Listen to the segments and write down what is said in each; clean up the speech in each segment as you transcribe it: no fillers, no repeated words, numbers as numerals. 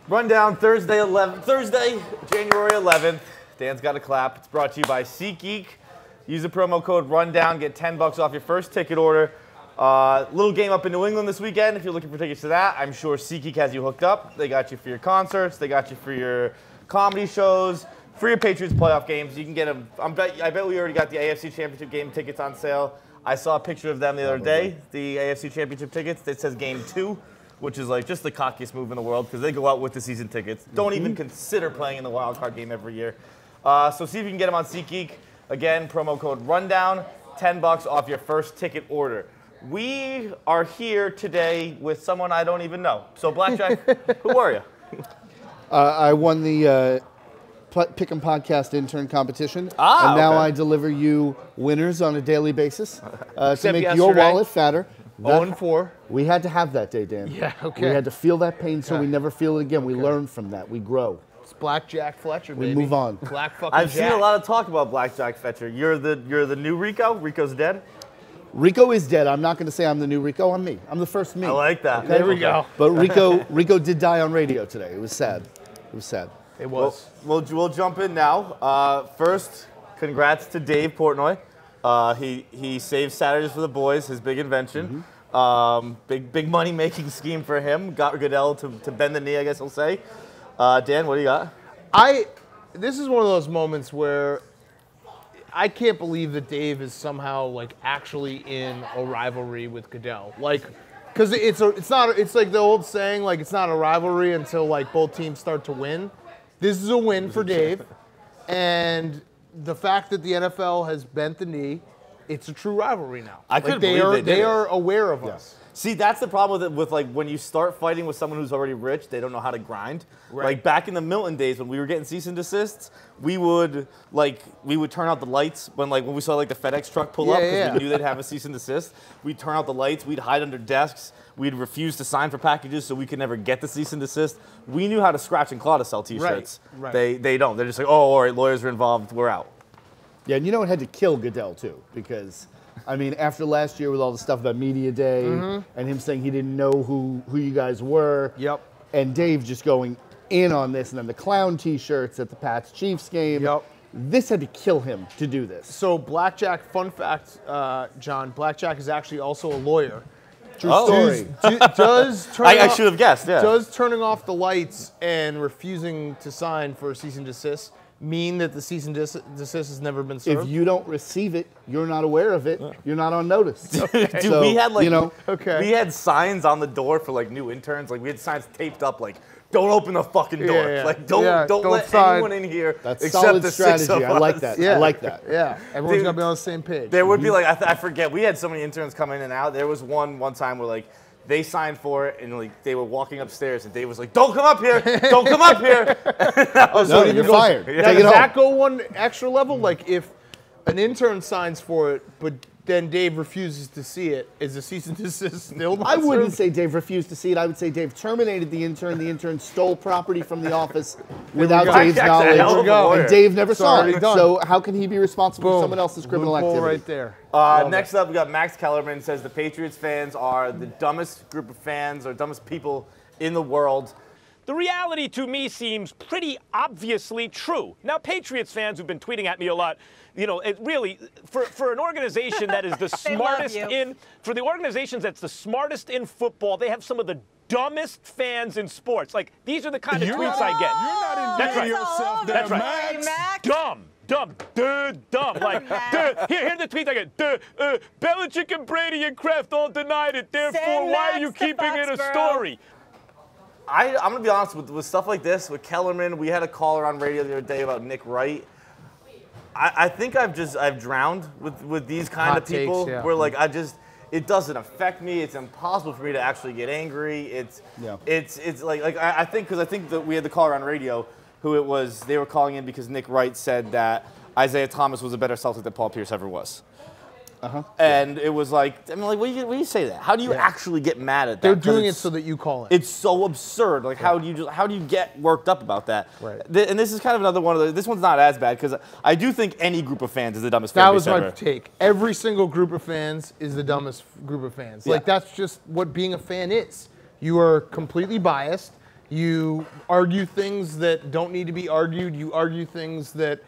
Rundown Thursday, January 11th. Dan's got a clap. It's brought to you by SeatGeek. Use the promo code Rundown, get $10 off your first ticket order. Little game up in New England this weekend. If you're looking for tickets to that, I'm sure SeatGeek has you hooked up. They got you for your concerts. They got you for your comedy shows, for your Patriots playoff games. You can get them. I bet we already got the AFC Championship game tickets on sale. I saw a picture of them the other day, the AFC Championship tickets. That says Game 2. Which is like just the cockiest move in the world because they go out with the season tickets. Don't even consider playing in the wild card game every year. So see if you can get them on SeatGeek. Again, promo code Rundown, $10 off your first ticket order. We are here today with someone I don't even know. So Blackjack, who are you? I won the Pick'em Podcast intern competition, and now I deliver you winners on a daily basis to make your wallet fatter. 0-4. We had to have that day, Dan. Yeah, okay. We had to feel that pain so we never feel it again. We learn from that. We grow. It's Blackjack Fletcher, baby. We move on. Black fucking I've Jack. seen a lot of talk about Blackjack Fletcher. You're the new Rico? Rico's dead? Rico is dead. I'm not going to say I'm the new Rico. I'm me. I'm the first me. I like that. Okay? There we go. But Rico did die on radio today. It was sad. It was sad. It was. We'll jump in now. First, congrats to Dave Portnoy. He saved Saturdays for the Boys, his big invention. Big money making scheme for him. Got Goodell to bend the knee, I guess he'll say. Dan, what do you got? This is one of those moments where I can't believe that Dave is somehow like actually in a rivalry with Goodell. Like, because it's like the old saying, like it's not a rivalry until like both teams start to win. This is a win for Dave, and the fact that the NFL has bent the knee, it's a true rivalry now. I couldn't believe they are aware of us. See, that's the problem with like when you start fighting with someone who's already rich, they don't know how to grind. Right. Like back in the Milton days when we were getting cease and desists, we would turn out the lights when we saw like the FedEx truck pull up because we knew they'd have a cease and desist. We'd turn out the lights, we'd hide under desks, we'd refuse to sign for packages so we could never get the cease and desist. We knew how to scratch and claw to sell T-shirts. Right. They don't. They're just like, oh, all right, lawyers are involved, we're out. Yeah, and you know it had to kill Goodell too, because I mean, after last year with all the stuff about Media Day and him saying he didn't know who you guys were. Yep. And Dave just going in on this, and then the clown T-shirts at the Pats-Chiefs game. Yep. This had to kill him to do this. So Blackjack, fun fact, John, Blackjack is actually also a lawyer. True story. I should have guessed, yeah. Does turning off the lights and refusing to sign for a cease and desist mean that the cease and desist has never been served? If you don't receive it, you're not aware of it, you're not on notice. Okay. Dude, so, we had we had signs on the door for like new interns. Like we had signs taped up like, don't open the fucking door. Yeah. Like don't let sign. anyone in here That's except solid the strategy. 6 of us. I like that. I like that. Yeah, everyone's got to be on the same page. There would be like, I forget, we had so many interns come in and out. There was one time where like, they signed for it, and like they were walking upstairs, and Dave was like, "Don't come up here! Don't come up here!" So you're fired. Now, does that go one extra level? Like if an intern signs for it, but then Dave refuses to see it, is the cease and desist still not I wouldn't served? say Dave refused to see it. I would say Dave terminated the intern. The intern stole property from the office without Dave's knowledge. And Dave never saw it. So how can he be responsible for someone else's criminal activity? Right there. Next up, we got Max Kellerman says the Patriots fans are the dumbest group of fans or dumbest people in the world. The reality to me seems pretty obviously true. Now, Patriots fans who've been tweeting at me a lot, you know, it really, for an organization that is the smartest for the organizations that's the smartest in football, they have some of the dumbest fans in sports. Like, these are the kind of tweets I get. You're not enjoying yourself there, Max. Dumb, like, here the tweet I get, Belichick and Brady and Kraft all denied it, therefore why are you keeping it a story? I'm going to be honest, with stuff like this, with Kellerman, we had a caller on radio the other day about Nick Wright. I think I've drowned with these kind of people where like it doesn't affect me. It's impossible for me to actually get angry. It's like I think that we had the caller on radio who it was, they were calling in because Nick Wright said that Isaiah Thomas was a better Celtic than Paul Pierce ever was. And it was like, I mean, like, when you say that? How do you actually get mad at that? They're doing it so that you call it. It's so absurd. Like, how do you get worked up about that? Right. And this is kind of another one of the. This one's not as bad because I do think any group of fans is the dumbest fan base ever. That was my take. Every single group of fans is the dumbest group of fans. Like, that's just what being a fan is. You are completely biased. You argue things that don't need to be argued. You argue things that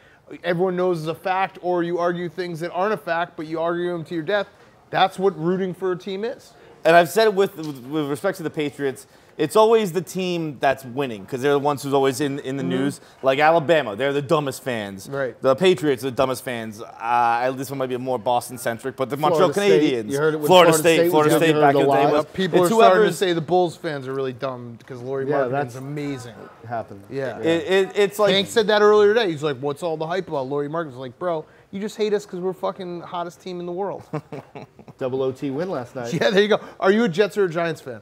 everyone knows is a fact, or you argue things that aren't a fact, but you argue them to your death. That's what rooting for a team is. And I've said it with respect to the Patriots, it's always the team that's winning because they're the ones who's always in the news. Like Alabama, they're the dumbest fans. Right. The Patriots are the dumbest fans. This one might be more Boston-centric, but the Montreal Florida Canadiens. State. You heard it with Florida State back in the day. People are starting to say the Bulls fans are really dumb because Laurie Markkinen's amazing. Happened. Yeah. It's like Hank said that earlier today. He's like, "What's all the hype about Laurie Markkinen's?" Like, bro, you just hate us because we're fucking hottest team in the world. Double OT win last night. Yeah, there you go. Are you a Jets or a Giants fan?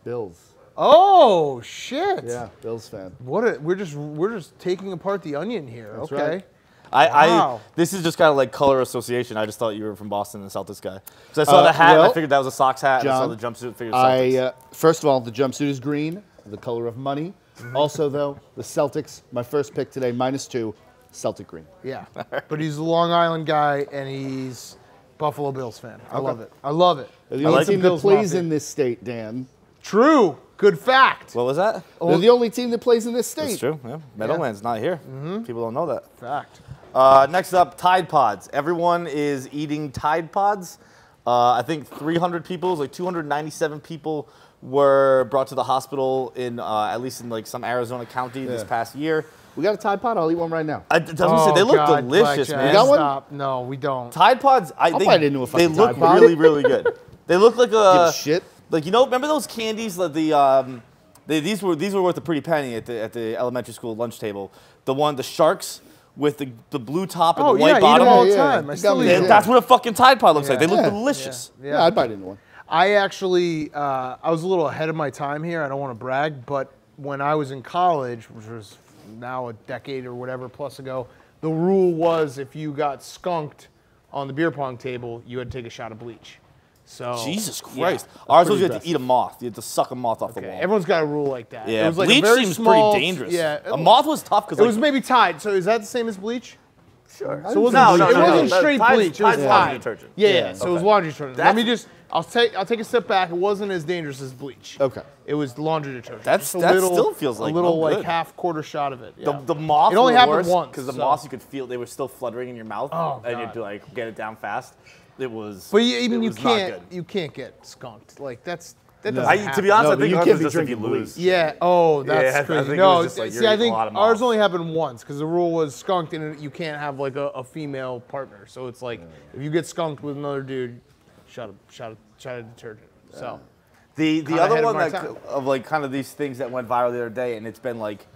Bills. Oh shit! Yeah, Bills fan. We're just taking apart the onion here. That's okay. right. Wow. This is just kind of like color association. I just thought you were from Boston and Celtics guy. Because I saw the hat, and I figured that was a Sox hat, John, and I saw the jumpsuit, figured Celtics. First of all, the jumpsuit is green, the color of money. Also, though, the Celtics, my first pick today, -2, Celtic green. Yeah, but he's a Long Island guy, and he's Buffalo Bills fan. I love it. I love it. They're the only team that plays in this state, Dan. True. Good fact. What was that? They're the only team that plays in this state. That's true. Yeah. Meadowland's not here. People don't know that. Fact. Next up, Tide Pods. Everyone is eating Tide Pods. I think 300 people, like 297 people were brought to the hospital in, at least in like some Arizona county this past year. We got a Tide Pod. I'll eat one right now. I was gonna say, they look delicious, man. You got one? Stop. No, we don't. Tide Pods, I'll bite into a fucking they look Tide Pod. really, really good. They look like Give a shit. like, you know, remember those candies that these were worth a pretty penny at the elementary school lunch table. The sharks with the blue top and the white bottom. I eat them all the time. I still eat them. That's what a fucking Tide Pod looks like. They look delicious. Yeah, I'd bite into one. I actually, I was a little ahead of my time here. I don't want to brag, but when I was in college, which was now a decade or whatever plus ago, the rule was if you got skunked on the beer pong table, you had to take a shot of bleach. So Jesus Christ. Ours was you had to eat a moth. You had to suck a moth off the wall. Everyone's got a rule like that. Yeah, it was like bleach a very seems small, pretty dangerous. Yeah, a moth was tough because it was maybe Tide. So is that the same as bleach? Sure. So it wasn't straight bleach. It was laundry Tide. detergent. Yeah. So it was laundry detergent. Let me just. I'll take a step back. It wasn't as dangerous as bleach. Okay. It was laundry detergent. That still feels like a little no good. like half quarter shot of it. Yeah. The moth. It only happened once because the moths you could feel they were still fluttering in your mouth, and you'd like get it down fast. It was. But you can't get skunked. Like that doesn't happen. To be honest, I think you ours can't is be just if you drinking lose. Yeah. Oh, that's I crazy. think it No, was just like see, you're I eating think a lot of ours moths. only happened once because the rule was skunked and you can't have like a female partner. So it's like if you get skunked with another dude, shot of detergent. So The Kinda other ahead one of my that time. of like kind of these things that went viral the other day, and it's been like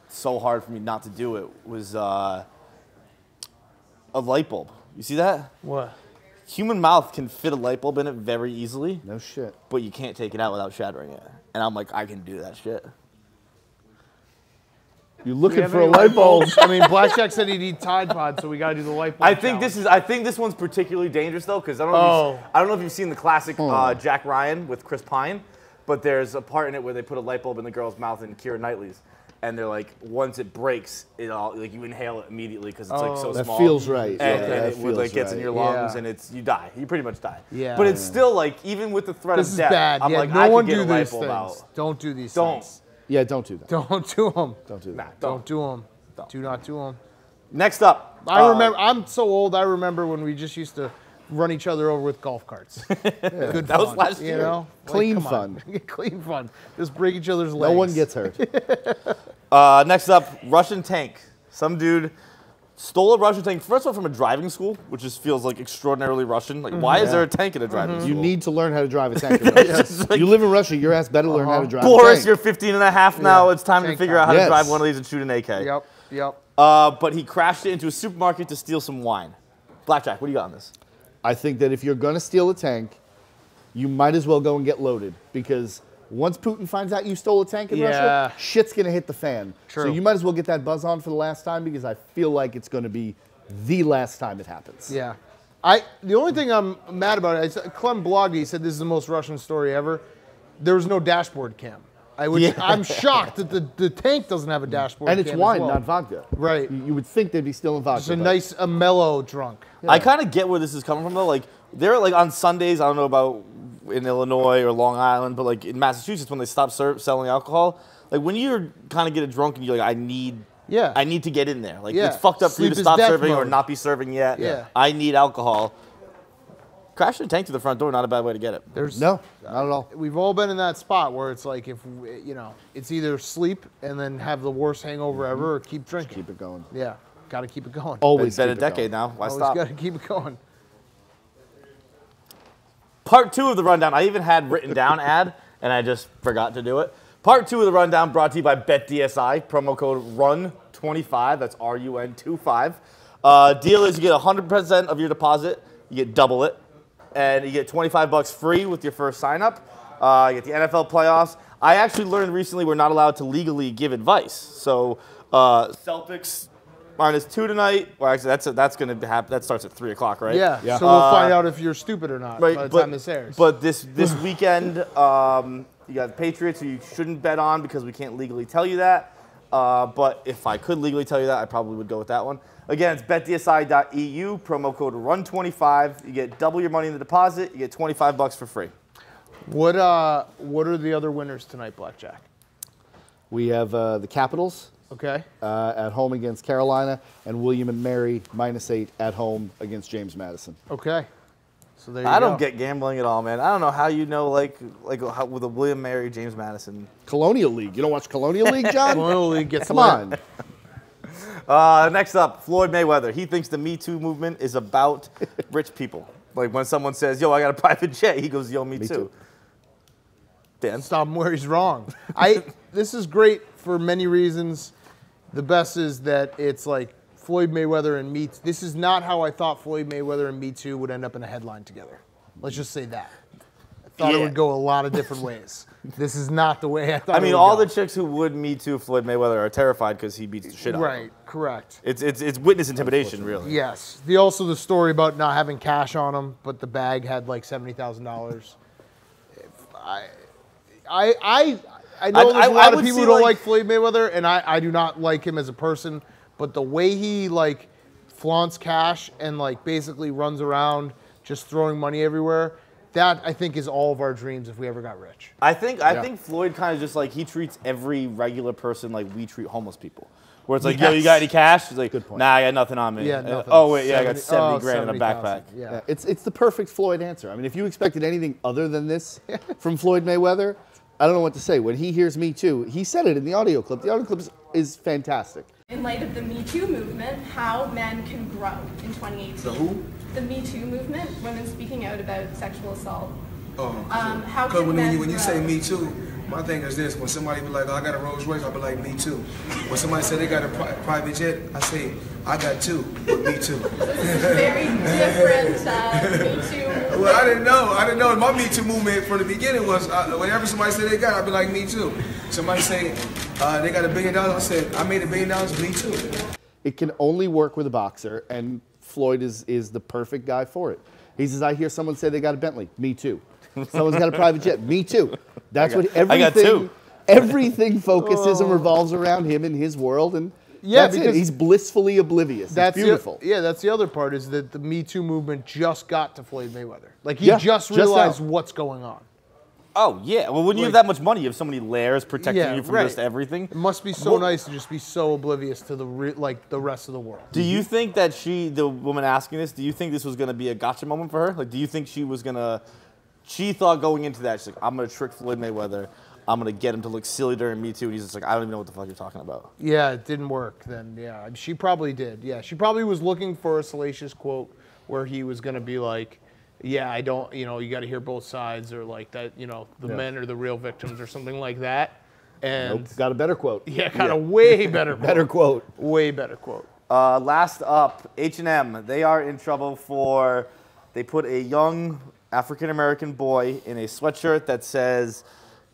so hard for me not to do it, was a light bulb. You see that? what? Human mouth can fit a light bulb in it very easily, No shit. but you can't take it out without shattering it. And I'm like, I can do that shit. You're looking for a light bulb. I mean, Blackjack said he'd eat Tide Pod, so we got to do the light bulb. I think this one's particularly dangerous though, because I don't know if you've seen the classic Jack Ryan with Chris Pine, but there's a part in it where they put a light bulb in the girl's mouth in Keira Knightley's, and they're like, once it breaks, it all like you inhale it immediately because it's like so That small. feels right. And, Yeah, and that it would, like feels gets in right. your lungs, Yeah. and you die. You pretty much die. Yeah. But it's still like, even with the threat This of is death, bad. I'm Yeah, like, no I one could get do a light these bulb things. out. Don't do these Don't. things. Yeah, don't do that. Don't do them. Don't do that. Nah, Don't do them. Do not do them. Next up. I remember. I'm so old. I remember when we just used to run each other over with golf carts. Good That was fun, last you year. know? Clean come on. fun. Clean fun. Just break each other's legs. No one gets hurt. Next up, Russian tank. Some dude stole a Russian tank, first of all, from a driving school, which just feels like extraordinarily Russian. Like, why is there a tank in a driving school? You need to learn how to drive a tank in Russia. You live in Russia, your ass better learn how to drive a Boris, tank. you're 15 and a half now. It's time to Tank figure time. out how to Yes. drive one of these and shoot an AK. Yep. But he crashed it into a supermarket to steal some wine. Blackjack, what do you got on this? I think that if you're going to steal a tank, you might as well go and get loaded, because once Putin finds out you stole a tank in Russia, shit's going to hit the fan. True. So you might as well get that buzz on for the last time, because I feel like it's going to be the last time it happens. Yeah. The only thing I'm mad about it, Clem Bloggy said this is the most Russian story ever. There was no dashboard cam. I'm shocked that the tank doesn't have a dashboard And cam it's as wine, well. not vodka. Right. You would think they'd be stealing vodka. It's a but- nice, mellow drunk. I kind of get where this is coming from, though. Like, they're like on Sundays, I don't know about in Illinois or Long Island, but like in Massachusetts, when they stopped selling alcohol, like when you're kind of getting drunk and you're like, I need to get in there. Like it's fucked up for you to stop serving or not be serving yet. Yeah. I need alcohol. Crashing a tank through the front door, not a bad way to get it. No, not at all. We've all been in that spot where it's like, if it's either sleep and then have the worst hangover ever, or keep drinking. Keep it going. Yeah, got to keep it going. Always. It's been a decade now. Why stop? Always got to keep it going. Part 2 of the rundown. I even had written down ad, and I just forgot to do it. Part 2 of the rundown brought to you by BetDSI. Promo code RUN25. That's RUN25. Deal is you get 100% of your deposit. You get double it. And you get $25 free with your first sign-up. You get the NFL playoffs. I actually learned recently we're not allowed to legally give advice. So Celtics -2 tonight. Well, actually, that's going to happen. That starts at 3 o'clock, right? Yeah. So we'll find out if you're stupid or not by the time this airs. But this weekend, you got the Patriots, who you shouldn't bet on because we can't legally tell you that. But if I could legally tell you that, I probably would go with that one. Again, it's betdsi.eu, promo code RUN25. You get double your money in the deposit. You get $25 for free. What are the other winners tonight, Blackjack? We have the Capitals. Okay. At home against Carolina, and William and Mary -8 at home against James Madison. Okay. So there you go. I don't get gambling at all, man. I don't know how you know, like how, with a William Mary, James Madison. Colonial League. You don't watch Colonial League, John? Colonial League gets Come on. Next up, Floyd Mayweather. He thinks the Me Too movement is about rich people. Like when someone says, yo, I got a private jet, he goes, yo, me too. Dan? Stop him where he's wrong. This is great for many reasons. The best is that it's like Floyd Mayweather and Me Too. This is not how I thought Floyd Mayweather and Me Too would end up in a headline together. Let's just say that. I thought it would go a lot of different ways. This is not the way I thought. I mean, all the chicks who would Me Too Floyd Mayweather are terrified because he beats the shit out of them. Right, correct. It's witness intimidation, really. Yes. Also the story about not having cash on him, but the bag had like $70,000. I know there's a lot of people who don't like Floyd Mayweather, and I do not like him as a person, but the way he like flaunts cash and like basically runs around just throwing money everywhere, that I think is all of our dreams if we ever got rich. I think Floyd kind of just like, he treats every regular person like we treat homeless people. Where it's like, yo, you got any cash? He's like, nah, I got nothing on me. Yeah, nothing. Oh, wait, yeah, I got 70 grand in a backpack. Yeah. It's the perfect Floyd answer. I mean, if you expected anything other than this from Floyd Mayweather, I don't know what to say. When he hears Me Too, he said it in the audio clip. The audio clip is fantastic. In light of the Me Too movement, how men can grow in 2018. The who? The Me Too movement, women speaking out about sexual assault. How can men grow? When you say Me Too, my thing is this: when somebody be like, "Oh, I got a Rolls Royce," I'll be like, "Me too." When somebody say they got a private jet, I say, "I got two, but me too." So this is very different Me Too. Well, I didn't know. My Me Too movement from the beginning was whenever somebody say they got, I'd be like, "Me too." Somebody say they got $1 billion, I said, "I made $1 billion, me too." It can only work with a boxer, and Floyd is the perfect guy for it. He says, I hear someone say they got a Bentley. Me too. Someone's got a private jet. Me too. That's what everything focuses and revolves around him and his world, and that's it. He's blissfully oblivious. That's beautiful. That's the other part, is that the Me Too movement just got to Floyd Mayweather. Like, he just realized what's going on. Oh, yeah. Well, when you have that much money, you have so many layers protecting you from just everything. It must be so nice to just be so oblivious to the rest of the world. Do you think that the woman asking this, do you think this was going to be a gotcha moment for her? Like, do you think she was going to, she thought going into that, she's like, I'm going to trick Floyd Mayweather. I'm going to get him to look silly during Me Too. And he's just like, I don't even know what the fuck you're talking about. Yeah, it didn't work then. Yeah, she probably did. Yeah, she probably was looking for a salacious quote where he was going to be like, yeah, I don't, you got to hear both sides, or like that, the men are the real victims or something like that. And nope, got a better quote. Yeah, got a way better quote. Better quote. Way better quote. Last up, H&M. They are in trouble for, they put a young African-American boy in a sweatshirt that says,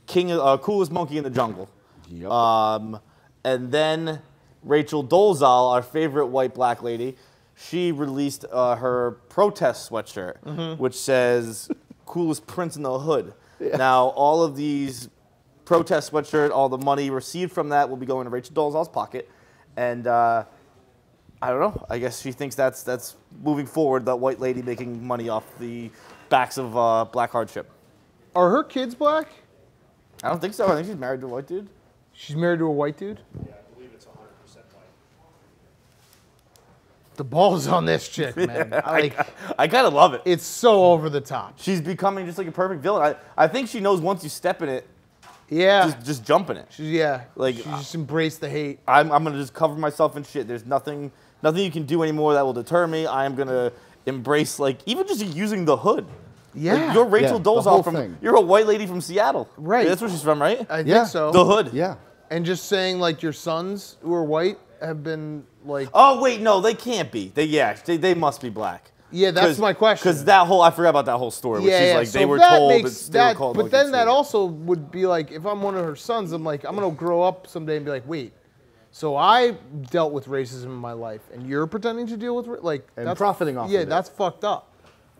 coolest monkey in the jungle. Yep. And then Rachel Dolezal, our favorite white black lady, she released her protest sweatshirt, which says, coolest prince in the hood. Yeah. Now, all of these protest sweatshirt, all the money received from that will be going to Rachel Dolezal's pocket. And I don't know. I guess she thinks that's moving forward, that white lady making money off the backs of black hardship. Are her kids black? I don't think so. I think she's married to a white dude. She's married to a white dude? Yeah, I believe it's 100% white. The ball's on this chick, man. I kind of love it. It's so over the top. She's becoming just like a perfect villain. I think she knows once you step in it, Yeah. just jump in it. Like, she just embraced the hate. I'm gonna just cover myself in shit. There's nothing you can do anymore that will deter me. I am gonna embrace, like, even just using the hood. Yeah. Like, you're Rachel Dolezal you're a white lady from Seattle. Right. That's where she's from, right? I think so. The hood. Yeah. And just saying, like, your sons who are white have been, like... Oh, wait, no, they can't be. They must be black. Yeah, that's my question. Because I forgot about that whole story. Which is like, so they were that told makes they were called but then that also would be like, if I'm one of her sons, I'm like, I'm going to grow up someday and be like, wait, so I dealt with racism in my life, and you're pretending to deal with, like... And that's profiting off of it. Yeah, that's fucked up.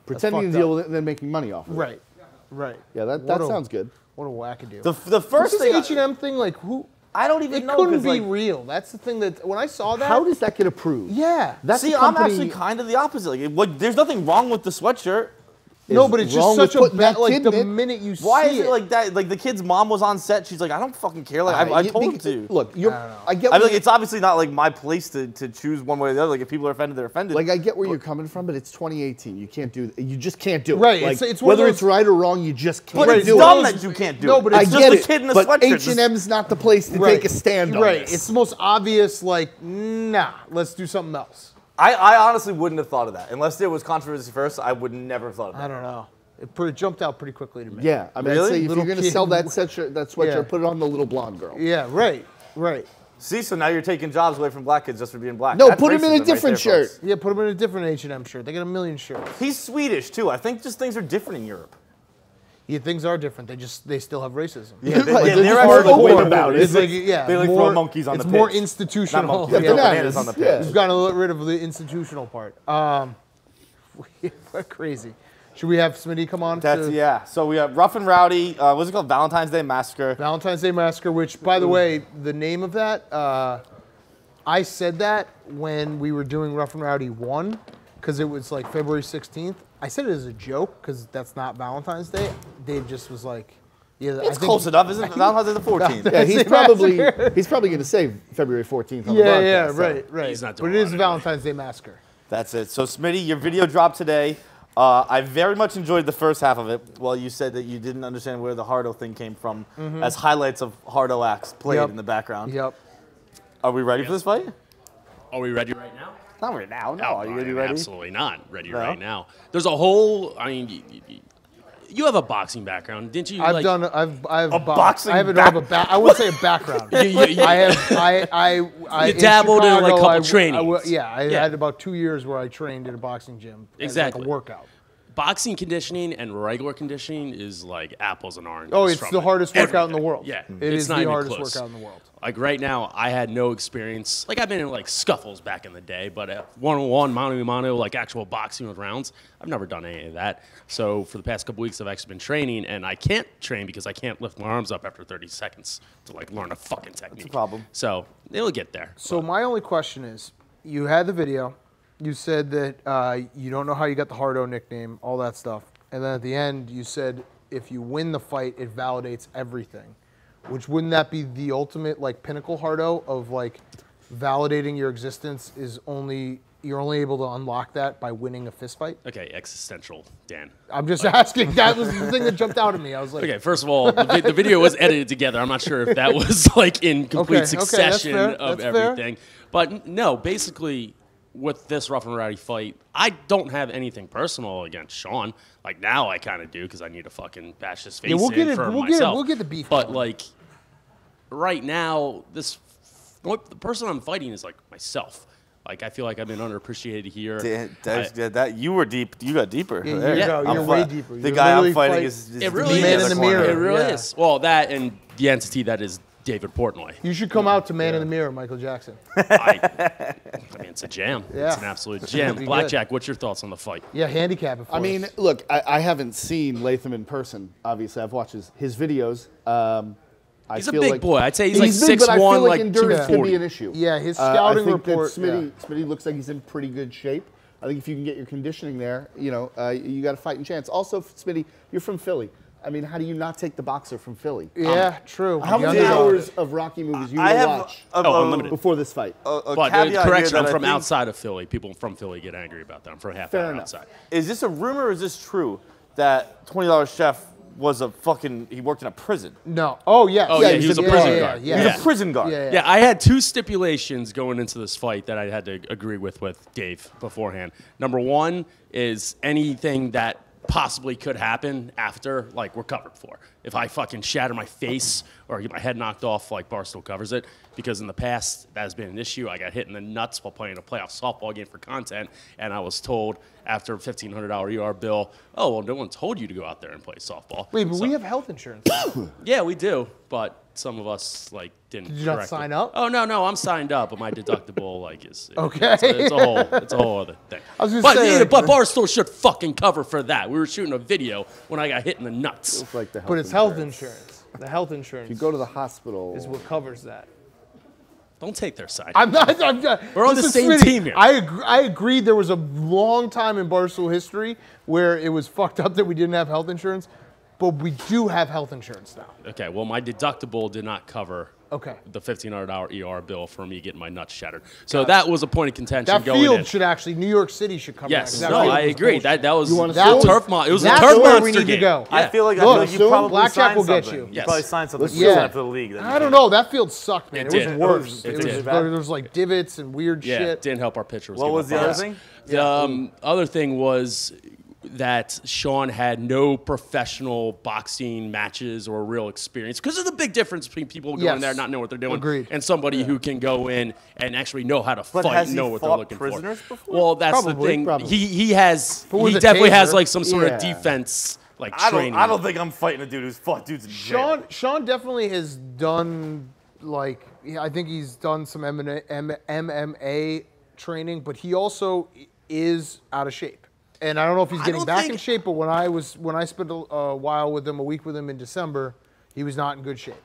Pretending to deal with it and then making money off of it. Right. Yeah, that sounds good. What a wackadoo. The first thing... This H&M thing, like, who... I don't even know. It couldn't be real. That's the thing that, when I saw that... How does that get approved? Yeah. That's I'm actually kind of the opposite. Like, there's nothing wrong with the sweatshirt. No, but it's just such a bad, like, the minute you see it. Why is it like that? Like, the kid's mom was on set. She's like, I don't fucking care. Like, I told him to. Look, I get. I mean, like, it's obviously not like my place to choose one way or the other. Like, if people are offended, they're offended. Like, I get where you're coming from, but it's 2018. You can't do. You just can't do it. Right. Like, it's whether it's right or wrong, you just can't but it's do dumb it. that you can't do No, it. but It's I just get a kid in a but sweatshirt. H&M's not the place to take a stand on Right. this. It's the most obvious, like, nah, let's do something else. I honestly wouldn't have thought of that. Unless there was controversy first, I would never have thought of that. I don't know. It jumped out pretty quickly to me. Yeah, I mean, Really? I'd say if Little you're going to kid- sell that sweatshirt, Yeah. put it on the little blonde girl. Yeah, right. See, so now you're taking jobs away from black kids just for being black. No, That's put him in a racism right different there, shirt. folks. Yeah, put them in a different H&M shirt. They got a million shirts. He's Swedish too. I think just things are different in Europe. Yeah, things are different. They still have racism. Yeah, they're actually more open more about it. It's like, yeah, They like more, throw monkeys on the it's pitch. more institutional. Not monkeys, Yeah, throw bananas. bananas on the Yeah. pitch. We've gotten a little rid of the institutional part. Crazy. Should we have Smitty come on? Yeah. So we have Rough and Rowdy. What's it called? Valentine's Day Massacre. Valentine's Day Massacre, which, by the way, the name of that, I said that when we were doing Rough and Rowdy 1, because it was like February 16th. I said it as a joke, because that's not Valentine's Day. Dave just was like, yeah, It's close enough, isn't it? Valentine's Day the 14th. Yeah, he's probably going to say February 14th on the broadcast. Right. He's not But doing it is that Valentine's Day Massacre. That's it. So Smitty, your video dropped today. I very much enjoyed the first half of it. Well, you said that you didn't understand where the Hardo thing came from, as highlights of Hardo acts played in the background. Yep. Are we ready for this fight? Are we ready right now? Not right now. No. No, Are you gonna be ready? Absolutely not ready No? right now. There's a whole. I mean, you have a boxing background, didn't you? I've a boxing I wouldn't say a background. I You dabbled in, like, a couple trainings. I had about 2 years where I trained at a boxing gym. Exactly. As like a workout. Boxing conditioning and regular conditioning is like apples and oranges. Oh, it's from the hardest workout in the everything. world. Yeah, It it's is not the even hardest close. workout in the world. Like right now, I had no experience. Like I've been in like scuffles back in the day, but one-on-one, mano-a-mano, like actual boxing with rounds, I've never done any of that. So for the past couple weeks, I've actually been training, and I can't train because I can't lift my arms up after 30 seconds to like learn a fucking technique. That's a problem. So it'll get there. So my only question is, you had the video, you said that you don't know how you got the Hardo nickname, all that stuff, and then at the end you said if you win the fight, it validates everything. Which wouldn't that be the ultimate like pinnacle Hardo of like validating your existence is you're only able to unlock that by winning a fist fight? Okay, existential, Dan. I'm just asking. That was the thing that jumped out at me. I was like, Okay, first of all, the video was edited together. I'm not sure if that was like in complete that's succession fair, of that's fair. everything. But no, basically, with this Rough and Rowdy fight, I don't have anything personal against Sean. Like now, I kind of do because I need to fucking bash his face we'll in get it- for we'll get it- myself. we'll get the beef But going. like, right now, the person I'm fighting is like myself. Like I feel like I've been underappreciated here. You were deep. You got deeper. Yeah, there. you're way deeper. The You're guy I'm literally fighting is It really man is. in the mirror. It really Yeah. is. Well, that and the entity that is David Portnoy. You should come out to Man in the Mirror, Michael Jackson. I mean, it's a jam. Yeah. It's an absolute jam. Be Blackjack, what's your thoughts on the fight? Yeah, handicap it for I mean, us. look, I haven't seen Latham in person. Obviously, I've watched his videos. He's a big boy. I'd say he's like big, but I 6'1", feel like like endurance could 240. be an issue. Yeah, his scouting I think report. That Smitty looks like he's in pretty good shape. I think if you can get your conditioning there, you got a fighting chance. Also, Smitty, you're from Philly. I mean, how do you not take the boxer from Philly? Yeah, true. How many hours of Rocky movies you watch unlimited. before this fight? But correction, I'm from outside of Philly. People from Philly get angry about that. I'm from half hour outside. Is this a rumor or is this true that $20 Chef was he worked in a prison? No. Oh, yeah. Oh, yeah, he was a prison guard. He was a prison guard. Yeah, I had 2 stipulations going into this fight that I had to agree with Dave beforehand. Number 1 is anything that possibly could happen after, like, we're covered for. If I fucking shatter my face or get my head knocked off, like, Barstool covers it. Because in the past, that has been an issue. I got hit in the nuts while playing a playoff softball game for content, and I was told after a $1,500 ER bill, oh, well, no one told you to go out there and play softball. Wait, but we have health insurance. Yeah, we do, but some of us, like, didn't. Did you not sign up? Oh, no, I'm signed up, but my deductible, like, is okay. It's a whole other thing. I was gonna say, but Barstool should fucking cover for that. We were shooting a video when I got hit in the nuts. Like the but it's health insurance. The health insurance. If you go to the hospital, is what covers that. Don't take their side. I'm not. We're on the same team here. I agree. There was a long time in Barstool history where it was fucked up that we didn't have health insurance, but we do have health insurance now. Okay. Well, my deductible did not cover. Okay. The $1,500 ER bill for me getting my nuts shattered. So that was a point of contention that going in. That field should actually, New York City should cover yes. that. No, I agree. That was a turf monster. It was a that's turf where monster we need game. to go. I feel like you probably Blackjack will signed get you. You probably signed something for the league. I don't know. That field sucked, man. It was worse. There was like divots and weird shit. Yeah, didn't help our pitcher. What was the other thing? The other thing was that Sean had no professional boxing matches or real experience because of the big difference between people going there and not knowing what they're doing and somebody who can go in and actually know how to fight and know what they're looking for. Before? Well, that's the thing. He definitely has like some sort of defense like training. I don't think I'm fighting a dude who's fought dudes in jail. Sean definitely has done like I think he's done some MMA training, but he also is out of shape. And I don't know if he's getting back in shape, but when I spent a while with him, a week with him in December, he was not in good shape.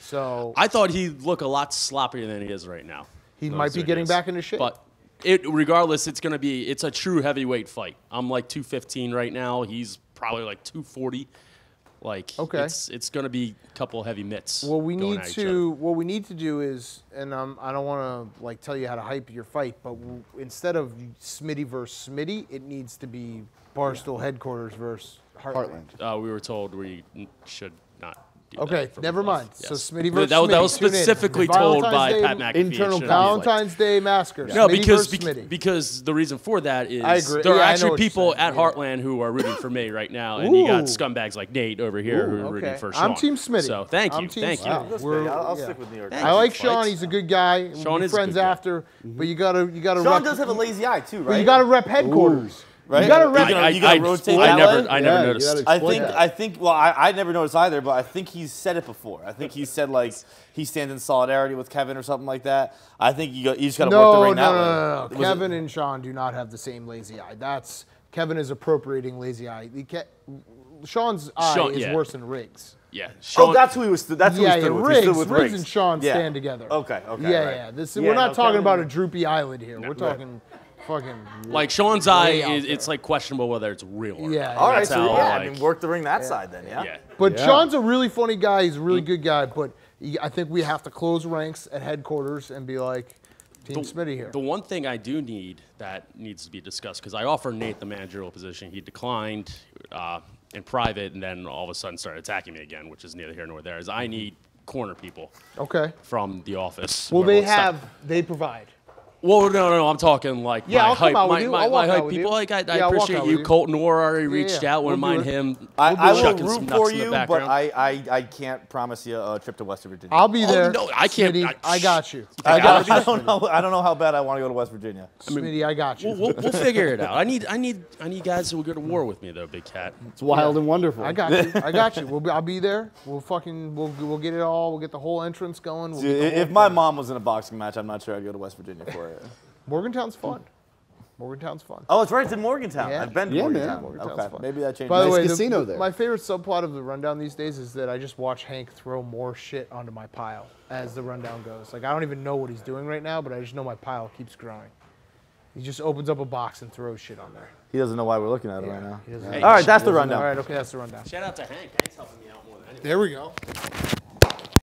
So I thought he'd look a lot sloppier than he is right now. He might be getting back into shape. But regardless, it's a true heavyweight fight. I'm like 215 right now. He's probably like 240. Like it's going to be a couple of heavy mitts. What we need to do is, and I don't want to like tell you how to hype your fight, but instead of Smitty versus Smitty, it needs to be Barstool headquarters versus Heartland. We were told we should not. Okay, never mind. Yes. So Smitty versus that was specifically told by Pat McAfee. Internal Valentine's Day massacre. No, Smitty because the reason for that is I agree. there are actually people at Heartland who are rooting for me right now, and you got scumbags like Nate over here who are rooting for Sean. I'm Team Smitty. So thank you. I'll stick with New York. I like Sean. He's a good guy. Sean is friends after, but you gotta. Sean does have a lazy eye too, right? But you gotta rep headquarters. Right? You gotta rep. I never noticed. I think. Well, I never noticed either, but I think he's said it before. I think he said like he stands in solidarity with Kevin or something like that. I think you just gotta work the ring that way. No. Kevin and Sean do not have the same lazy eye. Kevin is appropriating lazy eye. Sean's eye is worse than Riggs. Yeah. Sean, that's who he was. That's who he stood with. He stood with Riggs and Sean stand together. Okay. Yeah. We're not talking about a droopy eyelid here. We're talking. Fucking like Sean's eye it's like questionable whether it's real or not. All right, so I mean, work the ring that side then, yeah. But Sean's a really funny guy. He's a really good guy. But I think we have to close ranks at headquarters and be like, Team Smitty here. The one thing I do need that needs to be discussed because I offered Nate the managerial position. He declined in private, and then all of a sudden started attacking me again, which is neither here nor there. Is I need corner people. From the office. Well, they provide. Well, no, I'm talking like my hype, my hype people. Like I appreciate you. Colton Orr already reached out. Wouldn't mind him. I will root for you, but I can't promise you a trip to West Virginia. I'll be there. No, I can't. Smitty, I got you. I don't know how bad I want to go to West Virginia. Smitty, I got you. We'll figure it out. I need guys who will go to war with me though, Big Cat. It's wild and wonderful. I got you. I'll be there. We'll get it all. We'll get the whole entrance going. If my mom was in a boxing match, I'm not sure I'd go to West Virginia for it. Morgantown's fun. Oh, it's right. It's in Morgantown. Yeah. I've been to Morgantown. Morgantown's fun. Maybe that changes. By the way, casino there. My favorite subplot of the rundown these days is that I just watch Hank throw more shit onto my pile as the rundown goes. Like I don't even know what he's doing right now, but I just know my pile keeps growing. He just opens up a box and throws shit on there. He doesn't know why we're looking at it right now. Hey, all right, that's the rundown. All right, okay, that's the rundown. Shout out to Hank. Hank's helping me out more than anything. There we go.